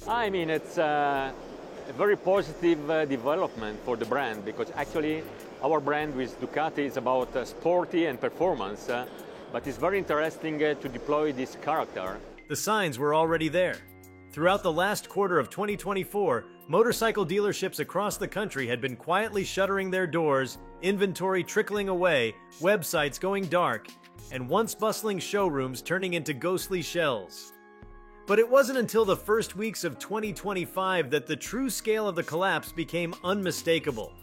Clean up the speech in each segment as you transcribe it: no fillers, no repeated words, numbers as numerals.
I mean, it's a very positive development for the brand because actually our brand with Ducati is about sporty and performance, but it's very interesting to deploy this character. The signs were already there. Throughout the last quarter of 2024, motorcycle dealerships across the country had been quietly shuttering their doors, inventory trickling away, websites going dark, and once bustling showrooms turning into ghostly shells. But it wasn't until the first weeks of 2025 that the true scale of the collapse became unmistakable.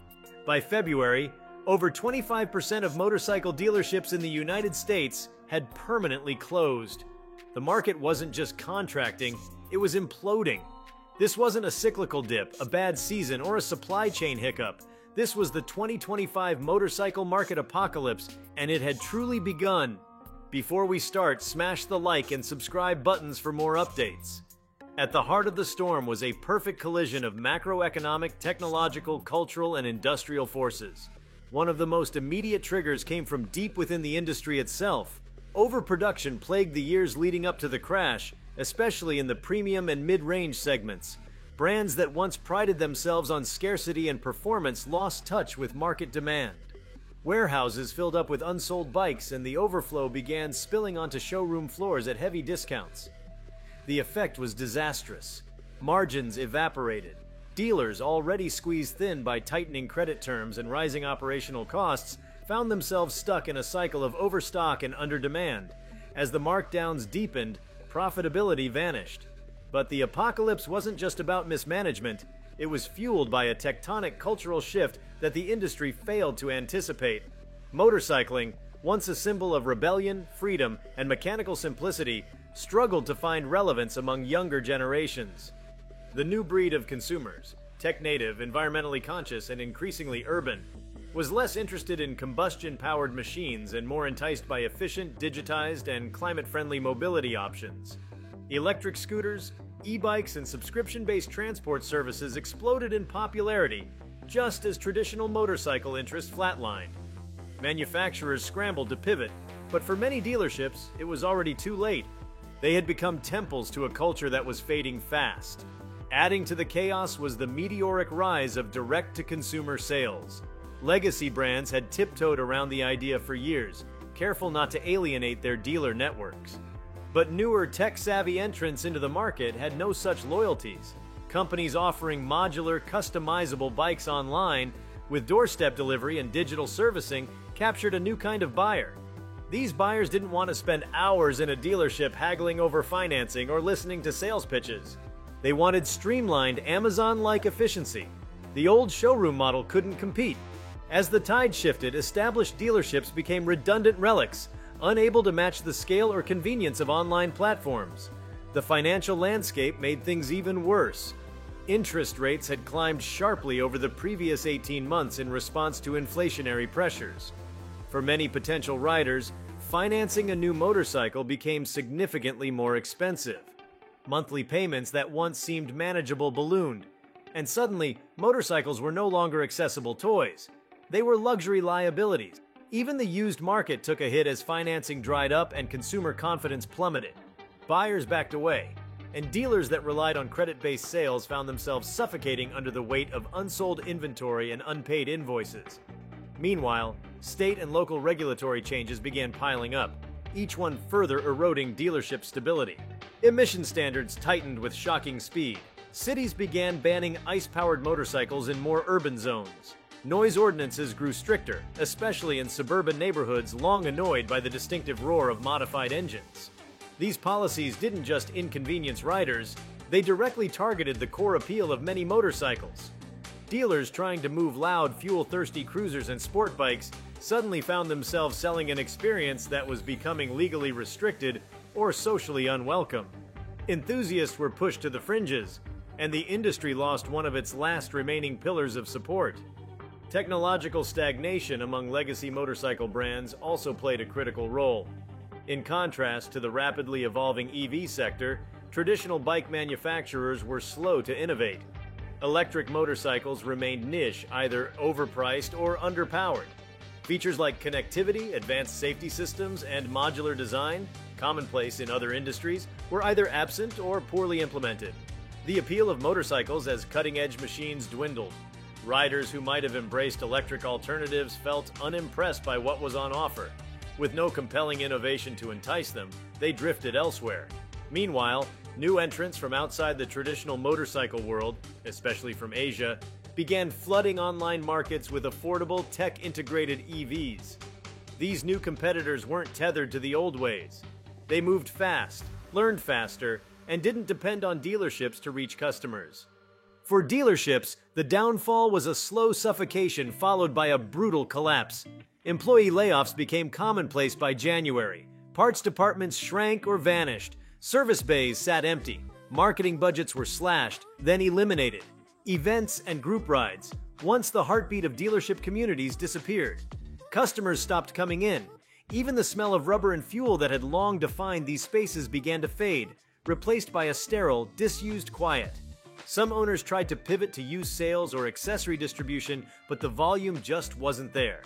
By February, over 25% of motorcycle dealerships in the United States had permanently closed. The market wasn't just contracting, it was imploding. This wasn't a cyclical dip, a bad season, or a supply chain hiccup. This was the 2025 motorcycle market apocalypse, and it had truly begun. Before we start, smash the like and subscribe buttons for more updates. At the heart of the storm was a perfect collision of macroeconomic, technological, cultural, and industrial forces. One of the most immediate triggers came from deep within the industry itself. Overproduction plagued the years leading up to the crash, especially in the premium and mid-range segments. Brands that once prided themselves on scarcity and performance lost touch with market demand. Warehouses filled up with unsold bikes, and the overflow began spilling onto showroom floors at heavy discounts. The effect was disastrous. Margins evaporated. Dealers, already squeezed thin by tightening credit terms and rising operational costs, found themselves stuck in a cycle of overstock and underdemand. As the markdowns deepened, profitability vanished. But the apocalypse wasn't just about mismanagement. It was fueled by a tectonic cultural shift that the industry failed to anticipate. Motorcycling, once a symbol of rebellion, freedom, and mechanical simplicity, struggled to find relevance among younger generations. The new breed of consumers, tech-native, environmentally conscious, and increasingly urban, was less interested in combustion-powered machines and more enticed by efficient, digitized, and climate-friendly mobility options. Electric scooters, e-bikes, and subscription-based transport services exploded in popularity, just as traditional motorcycle interest flatlined. Manufacturers scrambled to pivot, but for many dealerships, it was already too late. They had become temples to a culture that was fading fast. Adding to the chaos was the meteoric rise of direct-to-consumer sales. Legacy brands had tiptoed around the idea for years, careful not to alienate their dealer networks. But newer tech-savvy entrants into the market had no such loyalties. Companies offering modular, customizable bikes online with doorstep delivery and digital servicing captured a new kind of buyer. These buyers didn't want to spend hours in a dealership haggling over financing or listening to sales pitches. They wanted streamlined, Amazon-like efficiency. The old showroom model couldn't compete. As the tide shifted, established dealerships became redundant relics, unable to match the scale or convenience of online platforms. The financial landscape made things even worse. Interest rates had climbed sharply over the previous 18 months in response to inflationary pressures. For many potential riders, financing a new motorcycle became significantly more expensive. Monthly payments that once seemed manageable ballooned, and suddenly, motorcycles were no longer accessible toys. They were luxury liabilities. Even the used market took a hit as financing dried up and consumer confidence plummeted. Buyers backed away, and dealers that relied on credit-based sales found themselves suffocating under the weight of unsold inventory and unpaid invoices. Meanwhile, state and local regulatory changes began piling up, each one further eroding dealership stability. Emission standards tightened with shocking speed. Cities began banning ICE-powered motorcycles in more urban zones. Noise ordinances grew stricter, especially in suburban neighborhoods long annoyed by the distinctive roar of modified engines. These policies didn't just inconvenience riders, they directly targeted the core appeal of many motorcycles. Dealers trying to move loud, fuel-thirsty cruisers and sport bikes suddenly found themselves selling an experience that was becoming legally restricted or socially unwelcome. Enthusiasts were pushed to the fringes, and the industry lost one of its last remaining pillars of support. Technological stagnation among legacy motorcycle brands also played a critical role. In contrast to the rapidly evolving EV sector, traditional bike manufacturers were slow to innovate. Electric motorcycles remained niche, either overpriced or underpowered. Features like connectivity, advanced safety systems, and modular design, commonplace in other industries, were either absent or poorly implemented. The appeal of motorcycles as cutting-edge machines dwindled. Riders who might have embraced electric alternatives felt unimpressed by what was on offer. With no compelling innovation to entice them, they drifted elsewhere. Meanwhile, new entrants from outside the traditional motorcycle world, especially from Asia, began flooding online markets with affordable, tech-integrated EVs. These new competitors weren't tethered to the old ways. They moved fast, learned faster, and didn't depend on dealerships to reach customers. For dealerships, the downfall was a slow suffocation followed by a brutal collapse. Employee layoffs became commonplace by January. Parts departments shrank or vanished. Service bays sat empty. Marketing budgets were slashed, then eliminated. Events and group rides, once the heartbeat of dealership communities, disappeared. Customers stopped coming in. Even the smell of rubber and fuel that had long defined these spaces began to fade, replaced by a sterile, disused quiet. Some owners tried to pivot to used sales or accessory distribution, but the volume just wasn't there.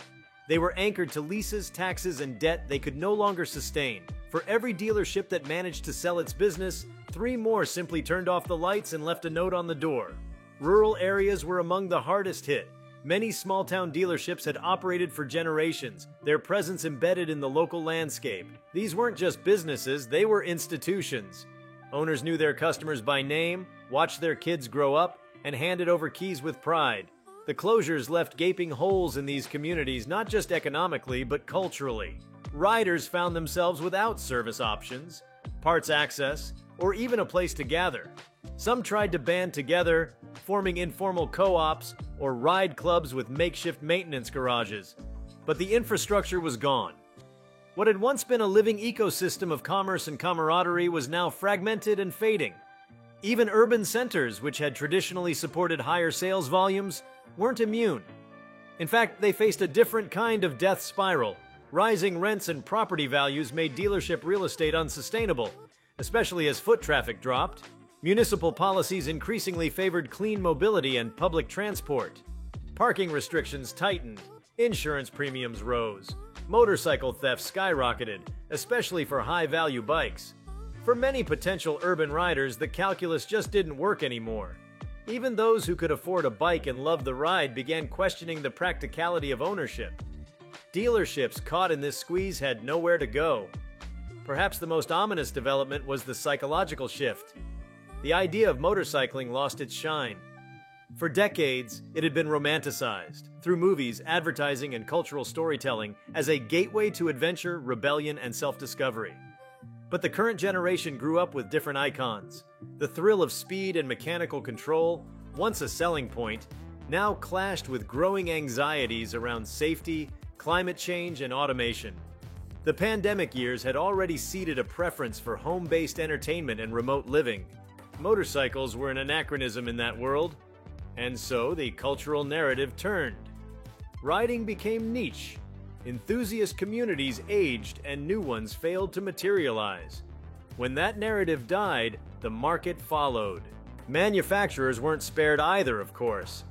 They were anchored to leases, taxes, and debt they could no longer sustain. For every dealership that managed to sell its business, 3 more simply turned off the lights and left a note on the door. Rural areas were among the hardest hit. Many small-town dealerships had operated for generations, their presence embedded in the local landscape. These weren't just businesses, they were institutions. Owners knew their customers by name, watched their kids grow up, and handed over keys with pride. The closures left gaping holes in these communities, not just economically, but culturally. Riders found themselves without service options, parts access, or even a place to gather. Some tried to band together, forming informal co-ops or ride clubs with makeshift maintenance garages. But the infrastructure was gone. What had once been a living ecosystem of commerce and camaraderie was now fragmented and fading. Even urban centers, which had traditionally supported higher sales volumes, weren't immune. In fact, they faced a different kind of death spiral. Rising rents and property values made dealership real estate unsustainable, especially as foot traffic dropped. Municipal policies increasingly favored clean mobility and public transport. Parking restrictions tightened, insurance premiums rose, motorcycle theft skyrocketed, especially for high-value bikes. For many potential urban riders, the calculus just didn't work anymore. Even those who could afford a bike and loved the ride began questioning the practicality of ownership. Dealerships caught in this squeeze had nowhere to go. Perhaps the most ominous development was the psychological shift. The idea of motorcycling lost its shine. For decades, it had been romanticized, through movies, advertising, and cultural storytelling, as a gateway to adventure, rebellion, and self-discovery. But the current generation grew up with different icons. The thrill of speed and mechanical control, once a selling point, now clashed with growing anxieties around safety, climate change, and automation. The pandemic years had already seeded a preference for home-based entertainment and remote living. Motorcycles were an anachronism in that world, and so the cultural narrative turned. Riding became niche. Enthusiast communities aged and new ones failed to materialize. When that narrative died, the market followed. Manufacturers weren't spared either, of course.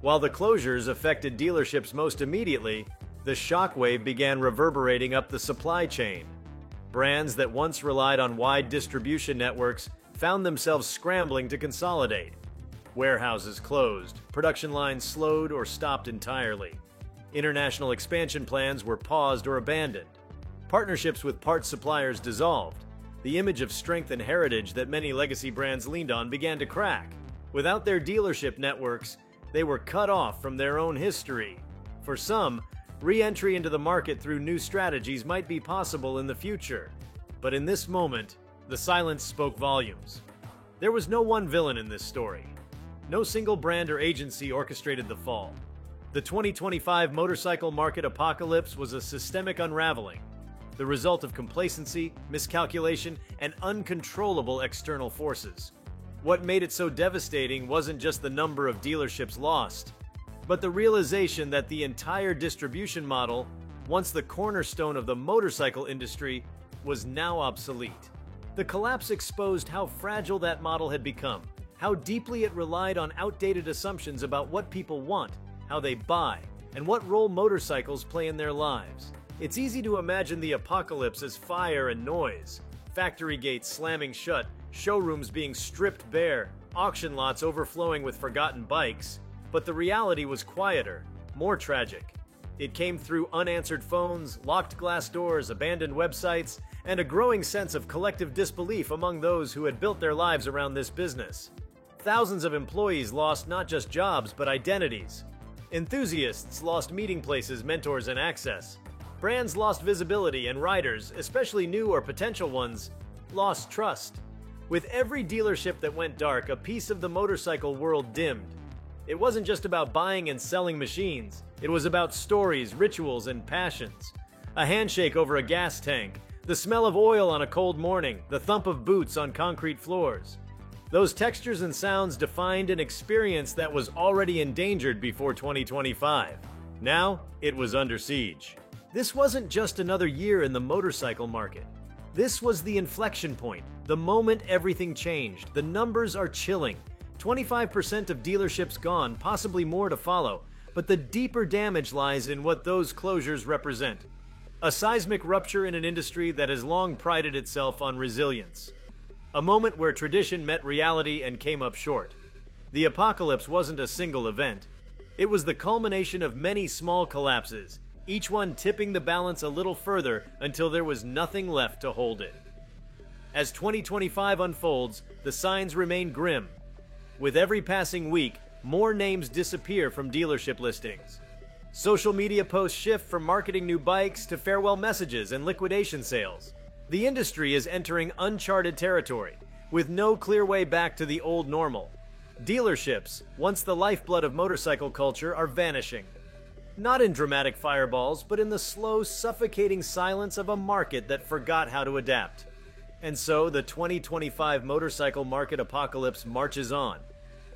While the closures affected dealerships most immediately, the shockwave began reverberating up the supply chain. Brands that once relied on wide distribution networks found themselves scrambling to consolidate. Warehouses closed, production lines slowed or stopped entirely. International expansion plans were paused or abandoned. Partnerships with parts suppliers dissolved. The image of strength and heritage that many legacy brands leaned on began to crack. Without their dealership networks, they were cut off from their own history. For some, re-entry into the market through new strategies might be possible in the future. But in this moment, the silence spoke volumes. There was no one villain in this story. No single brand or agency orchestrated the fall. The 2025 motorcycle market apocalypse was a systemic unraveling, the result of complacency, miscalculation, and uncontrollable external forces. What made it so devastating wasn't just the number of dealerships lost, but the realization that the entire distribution model, once the cornerstone of the motorcycle industry, was now obsolete. The collapse exposed how fragile that model had become, how deeply it relied on outdated assumptions about what people want, how they buy, and what role motorcycles play in their lives. It's easy to imagine the apocalypse as fire and noise, factory gates slamming shut, showrooms being stripped bare, auction lots overflowing with forgotten bikes, but the reality was quieter, more tragic. It came through unanswered phones, locked glass doors, abandoned websites, and a growing sense of collective disbelief among those who had built their lives around this business. Thousands of employees lost not just jobs, but identities. Enthusiasts lost meeting places, mentors, and access. Brands lost visibility, and riders, especially new or potential ones, lost trust. With every dealership that went dark, a piece of the motorcycle world dimmed. It wasn't just about buying and selling machines. It was about stories, rituals, and passions. A handshake over a gas tank, the smell of oil on a cold morning, the thump of boots on concrete floors. Those textures and sounds defined an experience that was already endangered before 2025. Now, it was under siege. This wasn't just another year in the motorcycle market. This was the inflection point, the moment everything changed. The numbers are chilling. 25% of dealerships gone, possibly more to follow. But the deeper damage lies in what those closures represent. A seismic rupture in an industry that has long prided itself on resilience. A moment where tradition met reality and came up short. The apocalypse wasn't a single event. It was the culmination of many small collapses, each one tipping the balance a little further until there was nothing left to hold it. As 2025 unfolds, the signs remain grim. With every passing week, more names disappear from dealership listings. Social media posts shift from marketing new bikes to farewell messages and liquidation sales. The industry is entering uncharted territory, with no clear way back to the old normal. Dealerships, once the lifeblood of motorcycle culture, are vanishing. Not in dramatic fireballs, but in the slow, suffocating silence of a market that forgot how to adapt. And so, the 2025 motorcycle market apocalypse marches on.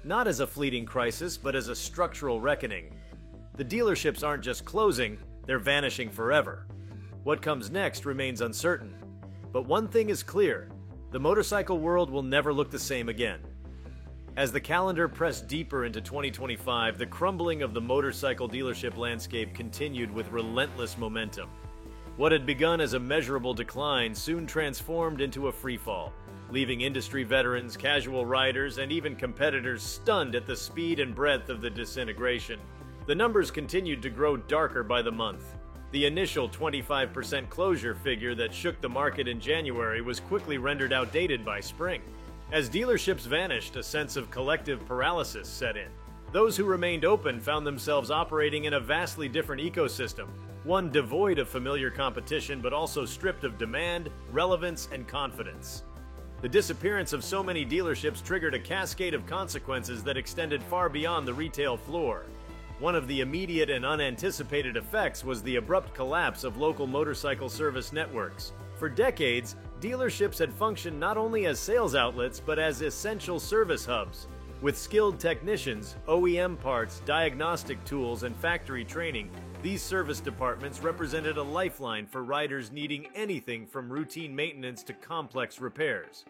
Not as a fleeting crisis, but as a structural reckoning. The dealerships aren't just closing, they're vanishing forever. What comes next remains uncertain. But one thing is clear, the motorcycle world will never look the same again. As the calendar pressed deeper into 2025, the crumbling of the motorcycle dealership landscape continued with relentless momentum. What had begun as a measurable decline soon transformed into a freefall, leaving industry veterans, casual riders, and even competitors stunned at the speed and breadth of the disintegration. The numbers continued to grow darker by the month. The initial 25% closure figure that shook the market in January was quickly rendered outdated by spring. As dealerships vanished, a sense of collective paralysis set in. Those who remained open found themselves operating in a vastly different ecosystem, one devoid of familiar competition but also stripped of demand, relevance, and confidence. The disappearance of so many dealerships triggered a cascade of consequences that extended far beyond the retail floor. One of the immediate and unanticipated effects was the abrupt collapse of local motorcycle service networks. For decades, dealerships had functioned not only as sales outlets but as essential service hubs. With skilled technicians, OEM parts, diagnostic tools, and factory training, these service departments represented a lifeline for riders needing anything from routine maintenance to complex repairs.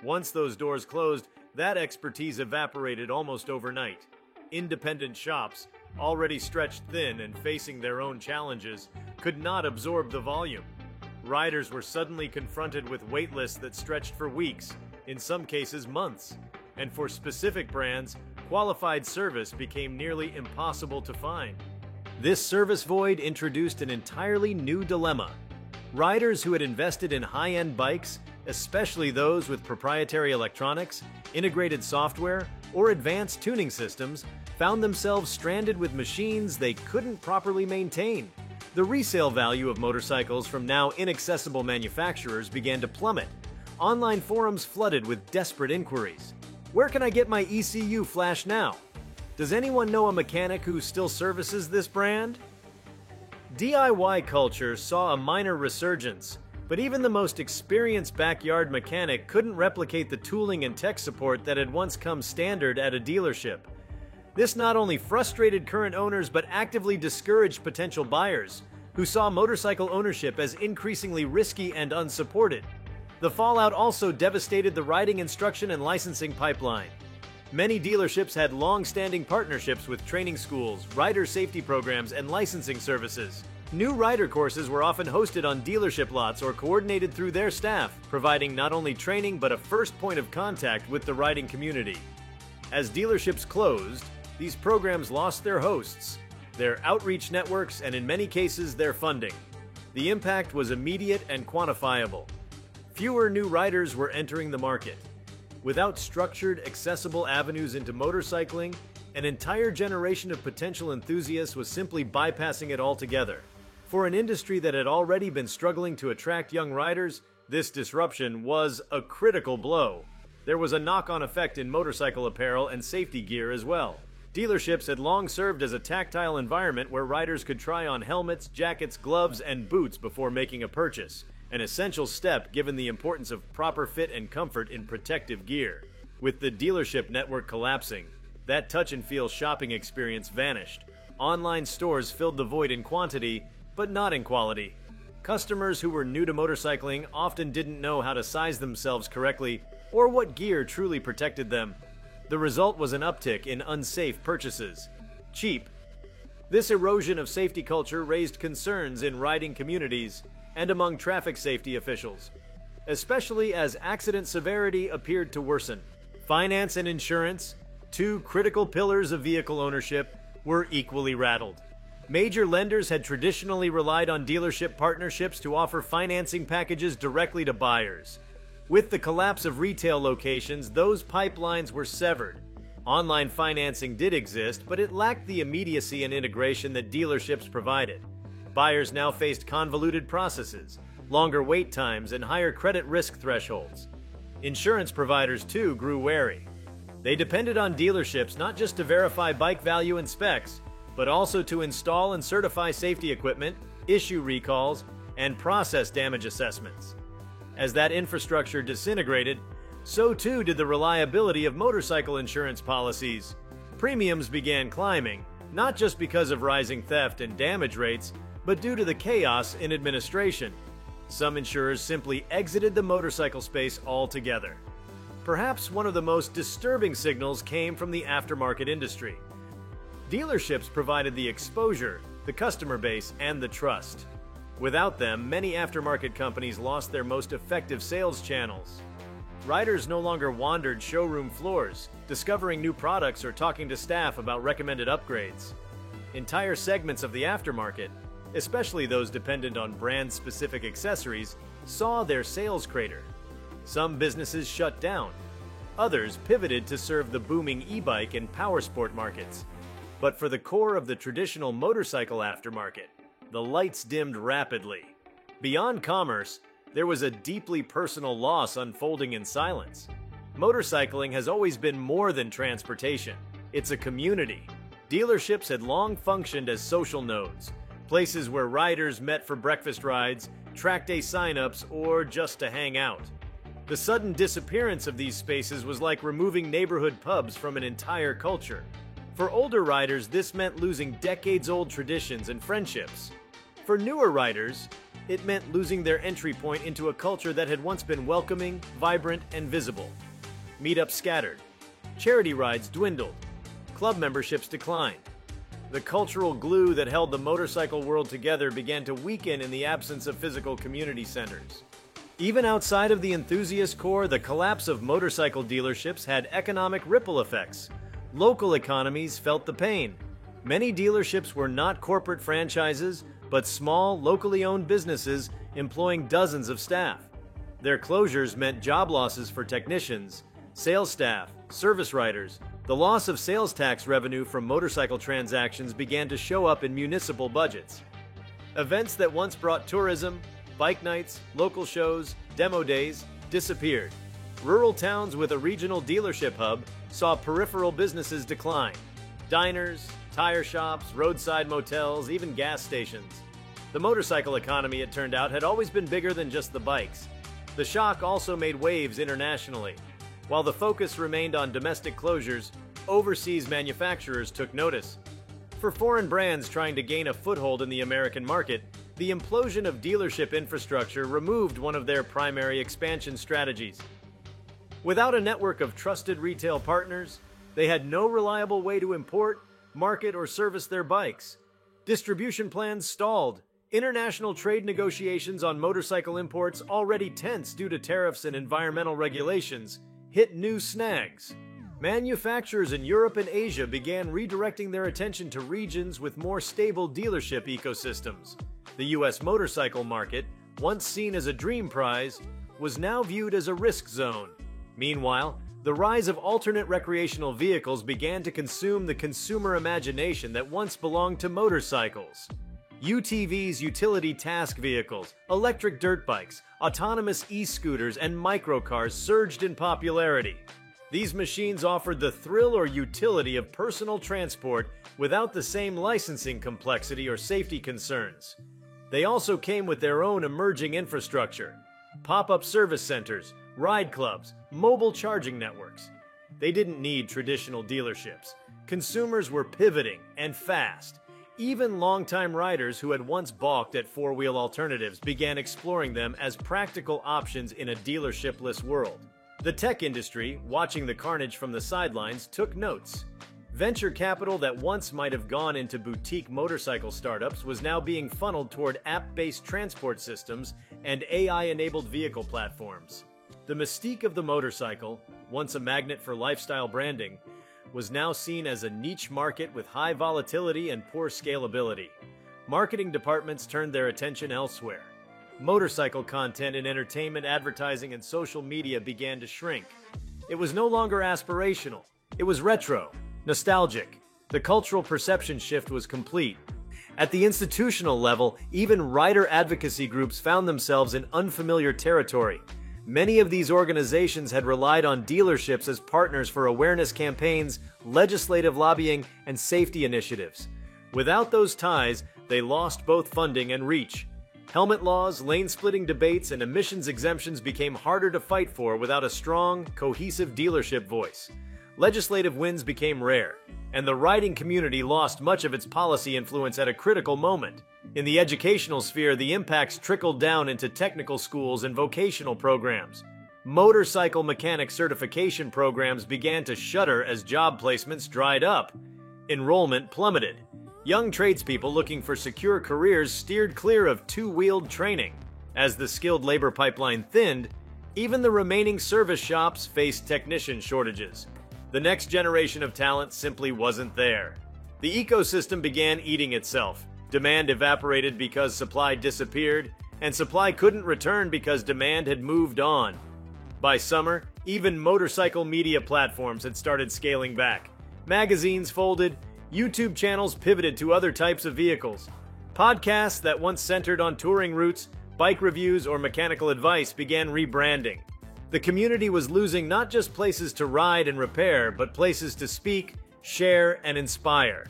Once those doors closed, that expertise evaporated almost overnight. Independent shops, already stretched thin and facing their own challenges, could not absorb the volume. Riders were suddenly confronted with wait lists that stretched for weeks, in some cases months. And for specific brands, qualified service became nearly impossible to find. This service void introduced an entirely new dilemma. Riders who had invested in high-end bikes, especially those with proprietary electronics, integrated software, or advanced tuning systems, found themselves stranded with machines they couldn't properly maintain. The resale value of motorcycles from now inaccessible manufacturers began to plummet. Online forums flooded with desperate inquiries. Where can I get my ECU flash now? Does anyone know a mechanic who still services this brand? DIY culture saw a minor resurgence, but even the most experienced backyard mechanic couldn't replicate the tooling and tech support that had once come standard at a dealership. This not only frustrated current owners but actively discouraged potential buyers, who saw motorcycle ownership as increasingly risky and unsupported. The fallout also devastated the riding instruction and licensing pipeline. Many dealerships had long-standing partnerships with training schools, rider safety programs, and licensing services. New rider courses were often hosted on dealership lots or coordinated through their staff, providing not only training but a first point of contact with the riding community. As dealerships closed, these programs lost their hosts, their outreach networks, and in many cases, their funding. The impact was immediate and quantifiable. Fewer new riders were entering the market. Without structured, accessible avenues into motorcycling, an entire generation of potential enthusiasts was simply bypassing it altogether. For an industry that had already been struggling to attract young riders, this disruption was a critical blow. There was a knock-on effect in motorcycle apparel and safety gear as well. Dealerships had long served as a tactile environment where riders could try on helmets, jackets, gloves, and boots before making a purchase, an essential step given the importance of proper fit and comfort in protective gear. With the dealership network collapsing, that touch-and-feel shopping experience vanished. Online stores filled the void in quantity, but not in quality. Customers who were new to motorcycling often didn't know how to size themselves correctly or what gear truly protected them. The result was an uptick in unsafe purchases. Cheap. This erosion of safety culture raised concerns in riding communities and among traffic safety officials, especially as accident severity appeared to worsen. Finance and insurance, two critical pillars of vehicle ownership, were equally rattled. Major lenders had traditionally relied on dealership partnerships to offer financing packages directly to buyers. With the collapse of retail locations, those pipelines were severed. Online financing did exist, but it lacked the immediacy and integration that dealerships provided. Buyers now faced convoluted processes, longer wait times, and higher credit risk thresholds. Insurance providers, too, grew wary. They depended on dealerships not just to verify bike value and specs, but also to install and certify safety equipment, issue recalls, and process damage assessments. As that infrastructure disintegrated, so too did the reliability of motorcycle insurance policies. Premiums began climbing, not just because of rising theft and damage rates, but due to the chaos in administration. Some insurers simply exited the motorcycle space altogether. Perhaps one of the most disturbing signals came from the aftermarket industry. Dealerships provided the exposure, the customer base, and the trust. Without them, many aftermarket companies lost their most effective sales channels. Riders no longer wandered showroom floors, discovering new products or talking to staff about recommended upgrades. Entire segments of the aftermarket, especially those dependent on brand-specific accessories, saw their sales crater. Some businesses shut down. Others pivoted to serve the booming e-bike and powersport markets. But for the core of the traditional motorcycle aftermarket, the lights dimmed rapidly. Beyond commerce, there was a deeply personal loss unfolding in silence. Motorcycling has always been more than transportation. It's a community. Dealerships had long functioned as social nodes, places where riders met for breakfast rides, track day signups, or just to hang out. The sudden disappearance of these spaces was like removing neighborhood pubs from an entire culture. For older riders, this meant losing decades-old traditions and friendships. For newer riders, it meant losing their entry point into a culture that had once been welcoming, vibrant, and visible. Meetups scattered. Charity rides dwindled. Club memberships declined. The cultural glue that held the motorcycle world together began to weaken in the absence of physical community centers. Even outside of the enthusiast core, the collapse of motorcycle dealerships had economic ripple effects. Local economies felt the pain. Many dealerships were not corporate franchises, but small, locally owned businesses employing dozens of staff. Their closures meant job losses for technicians, sales staff, service riders. The loss of sales tax revenue from motorcycle transactions began to show up in municipal budgets. Events that once brought tourism, bike nights, local shows, demo days, disappeared. Rural towns with a regional dealership hub saw peripheral businesses decline. Diners, tire shops, roadside motels, even gas stations. The motorcycle economy, it turned out, had always been bigger than just the bikes. The shock also made waves internationally. While the focus remained on domestic closures, overseas manufacturers took notice. For foreign brands trying to gain a foothold in the American market, the implosion of dealership infrastructure removed one of their primary expansion strategies. Without a network of trusted retail partners, they had no reliable way to import, market, or service their bikes. Distribution plans stalled. International trade negotiations on motorcycle imports, already tense due to tariffs and environmental regulations, hit new snags. manufacturers in Europe and Asia began redirecting their attention to regions with more stable dealership ecosystems. The US motorcycle market, once seen as a dream prize, was now viewed as a risk zone. Meanwhile, the rise of alternate recreational vehicles began to consume the consumer imagination that once belonged to motorcycles. UTVs, utility task vehicles, electric dirt bikes, autonomous e-scooters, and microcars surged in popularity. These machines offered the thrill or utility of personal transport without the same licensing complexity or safety concerns. They also came with their own emerging infrastructure: pop-up service centers, ride clubs, mobile charging networks. They didn't need traditional dealerships. Consumers were pivoting, and fast. Even longtime riders who had once balked at four-wheel alternatives began exploring them as practical options in a dealership-less world. The tech industry, watching the carnage from the sidelines, took notes. Venture capital that once might have gone into boutique motorcycle startups was now being funneled toward app-based transport systems and AI-enabled vehicle platforms. The mystique of the motorcycle, once a magnet for lifestyle branding, was now seen as a niche market with high volatility and poor scalability. Marketing departments turned their attention elsewhere. Motorcycle content in entertainment, advertising, and social media began to shrink. It was no longer aspirational. It was retro, nostalgic. The cultural perception shift was complete. At the institutional level, even rider advocacy groups found themselves in unfamiliar territory. Many of these organizations had relied on dealerships as partners for awareness campaigns, legislative lobbying, and safety initiatives. Without those ties, they lost both funding and reach. Helmet laws, lane-splitting debates, and emissions exemptions became harder to fight for without a strong, cohesive dealership voice. Legislative wins became rare, and the riding community lost much of its policy influence at a critical moment. In the educational sphere, the impacts trickled down into technical schools and vocational programs. Motorcycle mechanic certification programs began to shutter as job placements dried up. Enrollment plummeted. Young tradespeople looking for secure careers steered clear of two-wheeled training. As the skilled labor pipeline thinned, even the remaining service shops faced technician shortages. The next generation of talent simply wasn't there. The ecosystem began eating itself. Demand evaporated because supply disappeared, and supply couldn't return because demand had moved on. By summer, even motorcycle media platforms had started scaling back. Magazines folded, YouTube channels pivoted to other types of vehicles. Podcasts that once centered on touring routes, bike reviews, or mechanical advice began rebranding. The community was losing not just places to ride and repair, but places to speak, share, and inspire.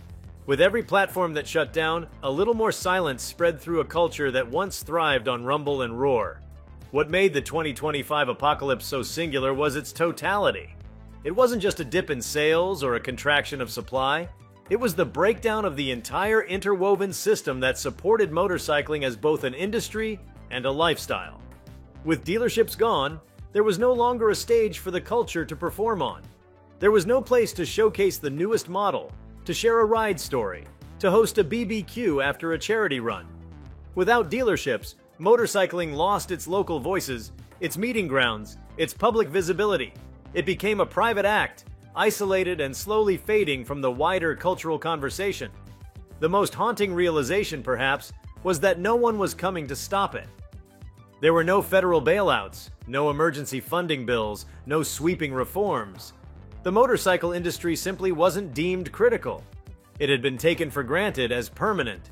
With every platform that shut down, a little more silence spread through a culture that once thrived on rumble and roar. What made the 2025 apocalypse so singular was its totality. It wasn't just a dip in sales or a contraction of supply. It was the breakdown of the entire interwoven system that supported motorcycling as both an industry and a lifestyle. With dealerships gone, there was no longer a stage for the culture to perform on. There was no place to showcase the newest model, to share a ride story, to host a BBQ after a charity run. Without dealerships, motorcycling lost its local voices, its meeting grounds, its public visibility. It became a private act, isolated and slowly fading from the wider cultural conversation. The most haunting realization, perhaps, was that no one was coming to stop it. There were no federal bailouts, no emergency funding bills, no sweeping reforms. The motorcycle industry simply wasn't deemed critical. It had been taken for granted as permanent.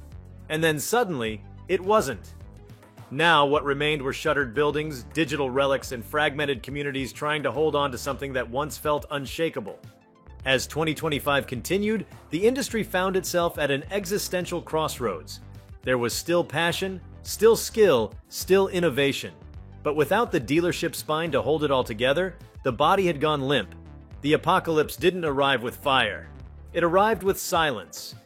And then suddenly, it wasn't. Now, what remained were shuttered buildings, digital relics, and fragmented communities trying to hold on to something that once felt unshakable. As 2025 continued, the industry found itself at an existential crossroads. There was still passion, still skill, still innovation. But without the dealership spine to hold it all together, the body had gone limp. The apocalypse didn't arrive with fire. It arrived with silence.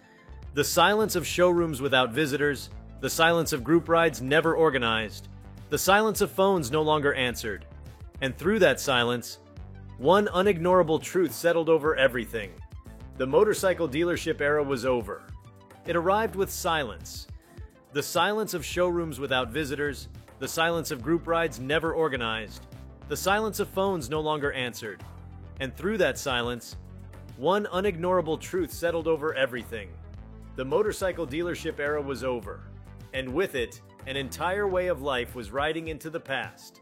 The silence of showrooms without visitors, the silence of group rides never organized, the silence of phones no longer answered. And through that silence, one unignorable truth settled over everything. The motorcycle dealership era was over. It arrived with silence. The silence of showrooms without visitors, the silence of group rides never organized, the silence of phones no longer answered. And through that silence, one unignorable truth settled over everything. The motorcycle dealership era was over, and with it, an entire way of life was riding into the past.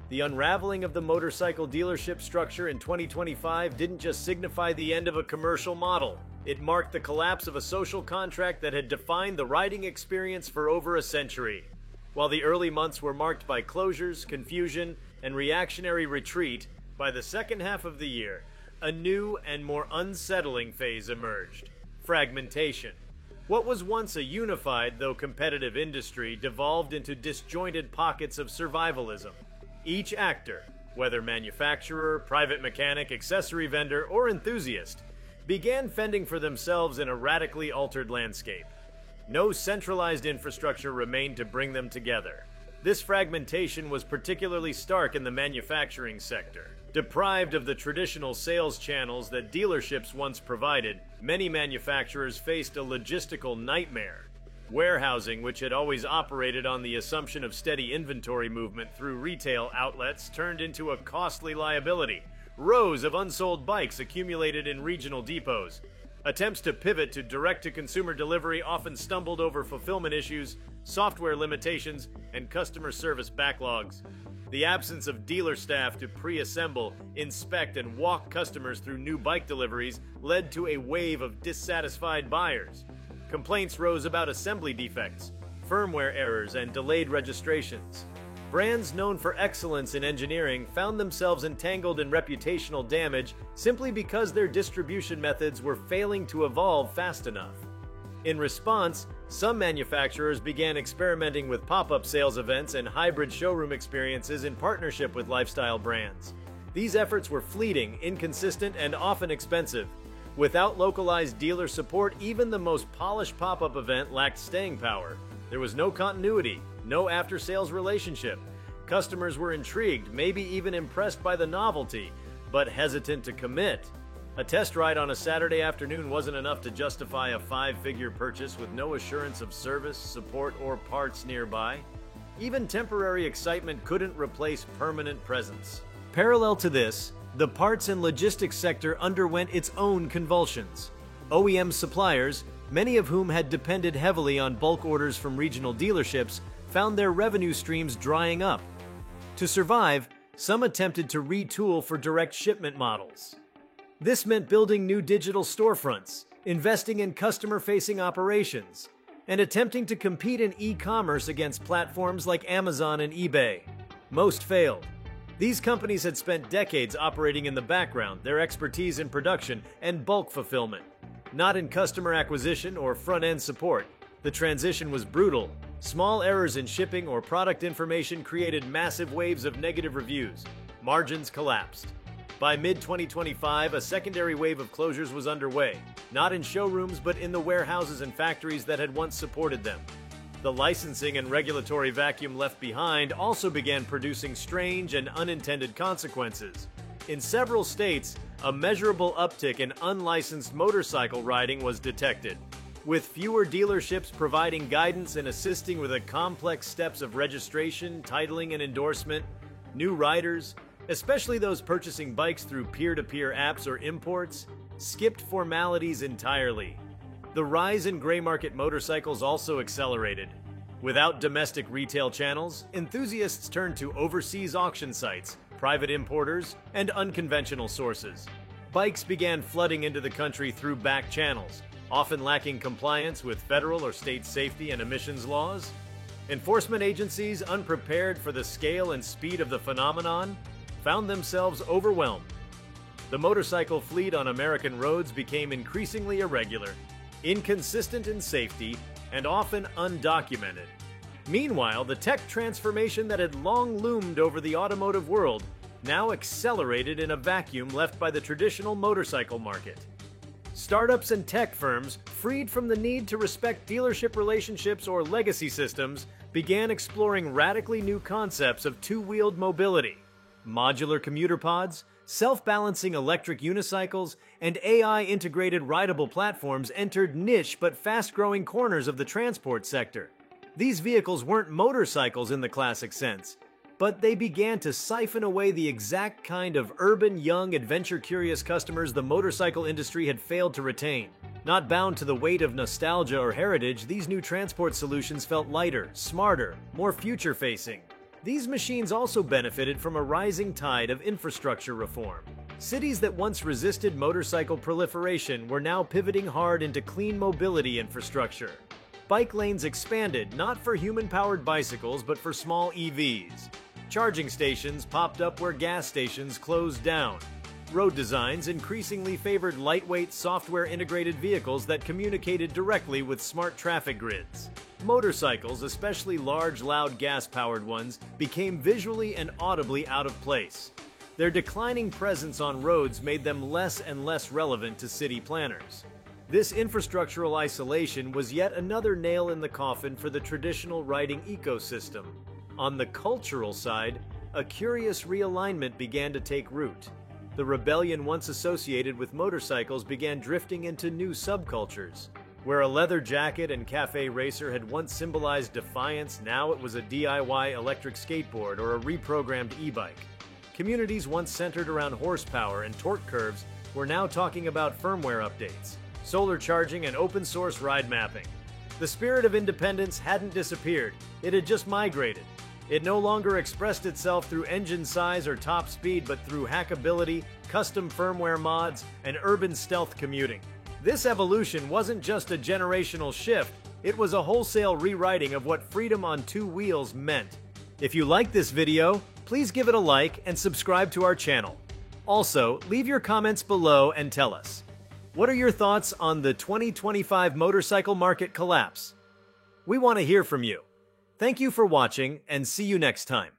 The unraveling of the motorcycle dealership structure in 2025 didn't just signify the end of a commercial model. It marked the collapse of a social contract that had defined the riding experience for over a century. While the early months were marked by closures, confusion, and reactionary retreat, by the second half of the year, a new and more unsettling phase emerged: fragmentation. What was once a unified, though competitive industry, devolved into disjointed pockets of survivalism. Each actor, whether manufacturer, private mechanic, accessory vendor, or enthusiast, began fending for themselves in a radically altered landscape. No centralized infrastructure remained to bring them together. This fragmentation was particularly stark in the manufacturing sector. Deprived of the traditional sales channels that dealerships once provided, many manufacturers faced a logistical nightmare. Warehousing, which had always operated on the assumption of steady inventory movement through retail outlets, turned into a costly liability. Rows of unsold bikes accumulated in regional depots. Attempts to pivot to direct-to-consumer delivery often stumbled over fulfillment issues, software limitations, and customer service backlogs. The absence of dealer staff to pre-assemble, inspect, and walk customers through new bike deliveries led to a wave of dissatisfied buyers. Complaints rose about assembly defects, firmware errors, and delayed registrations. Brands known for excellence in engineering found themselves entangled in reputational damage simply because their distribution methods were failing to evolve fast enough. In response, some manufacturers began experimenting with pop-up sales events and hybrid showroom experiences in partnership with lifestyle brands. These efforts were fleeting, inconsistent, and often expensive. Without localized dealer support, even the most polished pop-up event lacked staying power. There was no continuity, no after-sales relationship. Customers were intrigued, maybe even impressed by the novelty, but hesitant to commit. A test ride on a Saturday afternoon wasn't enough to justify a five-figure purchase with no assurance of service, support, or parts nearby. Even temporary excitement couldn't replace permanent presence. Parallel to this, the parts and logistics sector underwent its own convulsions. OEM suppliers, many of whom had depended heavily on bulk orders from regional dealerships, found their revenue streams drying up. To survive, some attempted to retool for direct shipment models. This meant building new digital storefronts, investing in customer-facing operations, and attempting to compete in e-commerce against platforms like Amazon and eBay. Most failed. These companies had spent decades operating in the background, their expertise in production and bulk fulfillment, not in customer acquisition or front-end support. The transition was brutal. Small errors in shipping or product information created massive waves of negative reviews. Margins collapsed. By mid-2025, a secondary wave of closures was underway, not in showrooms but in the warehouses and factories that had once supported them. The licensing and regulatory vacuum left behind also began producing strange and unintended consequences. In several states, a measurable uptick in unlicensed motorcycle riding was detected. With fewer dealerships providing guidance and assisting with the complex steps of registration, titling, and endorsement, new riders, especially those purchasing bikes through peer-to-peer apps or imports, skipped formalities entirely. The rise in gray market motorcycles also accelerated. Without domestic retail channels, enthusiasts turned to overseas auction sites, private importers, and unconventional sources. Bikes began flooding into the country through back channels, often lacking compliance with federal or state safety and emissions laws. Enforcement agencies, unprepared for the scale and speed of the phenomenon, found themselves overwhelmed. The motorcycle fleet on American roads became increasingly irregular, inconsistent in safety, and often undocumented. Meanwhile, the tech transformation that had long loomed over the automotive world now accelerated in a vacuum left by the traditional motorcycle market. Startups and tech firms, freed from the need to respect dealership relationships or legacy systems, began exploring radically new concepts of two-wheeled mobility. Modular commuter pods, self-balancing electric unicycles, and AI-integrated rideable platforms entered niche but fast-growing corners of the transport sector. These vehicles weren't motorcycles in the classic sense, but they began to siphon away the exact kind of urban, young, adventure-curious customers the motorcycle industry had failed to retain. Not bound to the weight of nostalgia or heritage, these new transport solutions felt lighter, smarter, more future-facing. These machines also benefited from a rising tide of infrastructure reform. Cities that once resisted motorcycle proliferation were now pivoting hard into clean mobility infrastructure. Bike lanes expanded, not for human-powered bicycles, but for small EVs. Charging stations popped up where gas stations closed down. Road designs increasingly favored lightweight, software-integrated vehicles that communicated directly with smart traffic grids. Motorcycles, especially large, loud, gas-powered ones, became visually and audibly out of place. Their declining presence on roads made them less and less relevant to city planners. This infrastructural isolation was yet another nail in the coffin for the traditional riding ecosystem. On the cultural side, a curious realignment began to take root. The rebellion once associated with motorcycles began drifting into new subcultures. Where a leather jacket and cafe racer had once symbolized defiance, now it was a DIY electric skateboard or a reprogrammed e-bike. Communities once centered around horsepower and torque curves were now talking about firmware updates, solar charging, and open-source ride mapping. The spirit of independence hadn't disappeared, it had just migrated. It no longer expressed itself through engine size or top speed, but through hackability, custom firmware mods, and urban stealth commuting. This evolution wasn't just a generational shift, it was a wholesale rewriting of what freedom on two wheels meant. If you like this video, please give it a like and subscribe to our channel. Also, leave your comments below and tell us, what are your thoughts on the 2025 motorcycle market collapse? We want to hear from you. Thank you for watching, and see you next time.